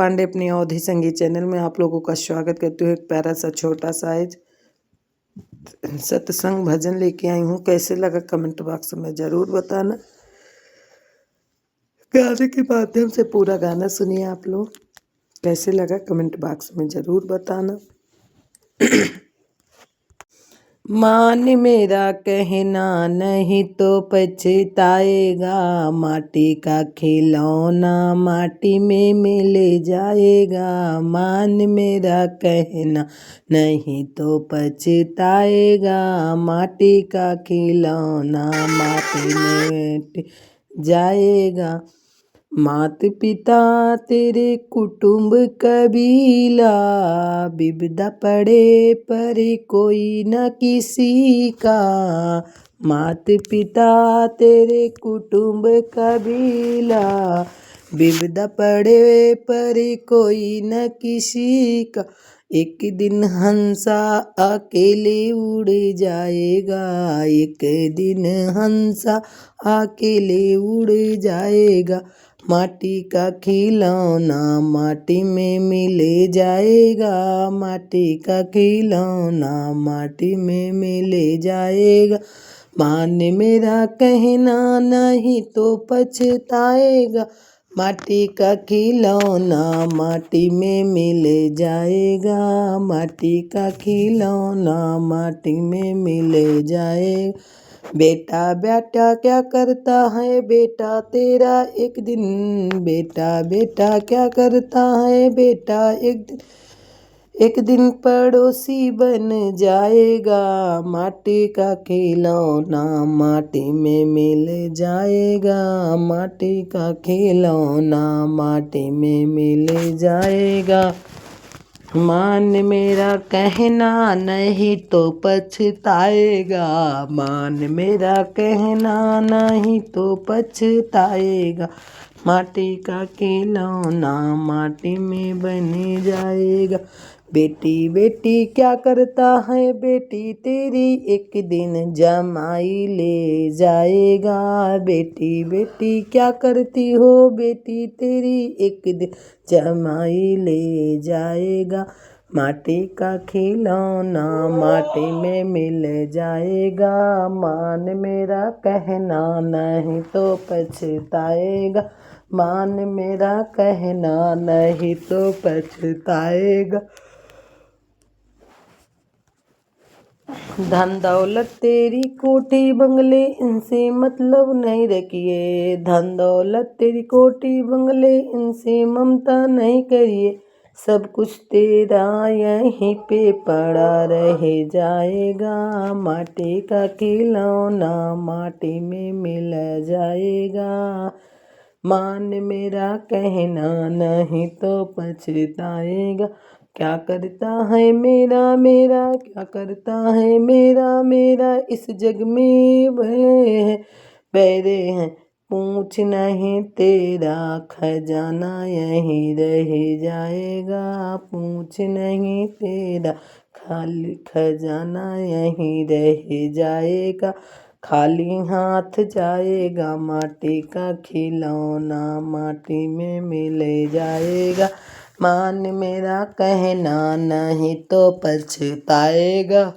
पांडे अपनी अवधि संगीत चैनल में आप लोगों का स्वागत करती हूँ। एक प्यारा सा छोटा साइज सत्संग भजन लेके आई हूँ। कैसे लगा कमेंट बॉक्स में ज़रूर बताना। गाने के माध्यम से पूरा गाना सुनिए आप लोग। कैसे लगा कमेंट बॉक्स में ज़रूर बताना। मान मेरा कहना नहीं तो पछताएगा, माटी का खिलौना माटी में मिल जाएगा। मान मेरा कहना नहीं तो पछताएगा, माटी का खिलौना माटी में मिल जाएगा। मात पिता तेरे कुटुंब कबीला, विपदा पड़े पर कोई न किसी का। मात पिता तेरे कुटुंब कबीला, विपदा पड़े पर कोई न किसी का। एक दिन हंसा अकेले उड़ जाएगा, एक दिन हंसा अकेले उड़ जाएगा। माटी का खिलौना माटी में मिल जाएगा, माटी का खिलौना माटी में मिल जाएगा। मान मेरा कहना नहीं तो पछताएगा, माटी का खिलौना माटी में मिल जाएगा। माटी का खिलौना माटी में मिल जाएगा। बेटा बेटा क्या करता है बेटा तेरा एक दिन, बेटा बेटा क्या करता है बेटा एक दिन पड़ोसी बन जाएगा। माटी का खिलौना माटी में मिल जाएगा, माटी का खिलौना माटी में मिल जाएगा। मान मेरा कहना नहीं तो पछताएगा, मान मेरा कहना नहीं तो पछताएगा। माटी का खिलौना माटी में बन जाएगा। बेटी बेटी क्या करता है बेटी तेरी एक दिन जमाई ले जाएगा। बेटी बेटी क्या करती हो बेटी तेरी एक दिन जमाई ले जाएगा। माटी का खिलौना माटी में मिल जाएगा। मान मेरा कहना नहीं तो पछताएगा, मान मेरा कहना नहीं तो पछताएगा। धन दौलत तेरी कोठी बंगले इनसे मतलब नहीं रखिए, धन दौलत तेरी कोठी बंगले इनसे ममता नहीं करिए। सब कुछ तेरा यहीं पे पड़ा रह जाएगा। माटी का खिलौना माटी में मिल जाएगा। मान मेरा कहना नहीं तो पछताएगा। क्या करता है मेरा मेरा क्या करता है मेरा मेरा इस जग में बैरे हैं। पूछ नहीं तेरा खजाना यहीं रह जाएगा, पूछ नहीं तेरा खाली खजाना यहीं रह जाएगा। खाली हाथ जाएगा माटी का खिलौना माटी में मिल जाएगा। मान मेरा कहना नहीं तो पछताएगा।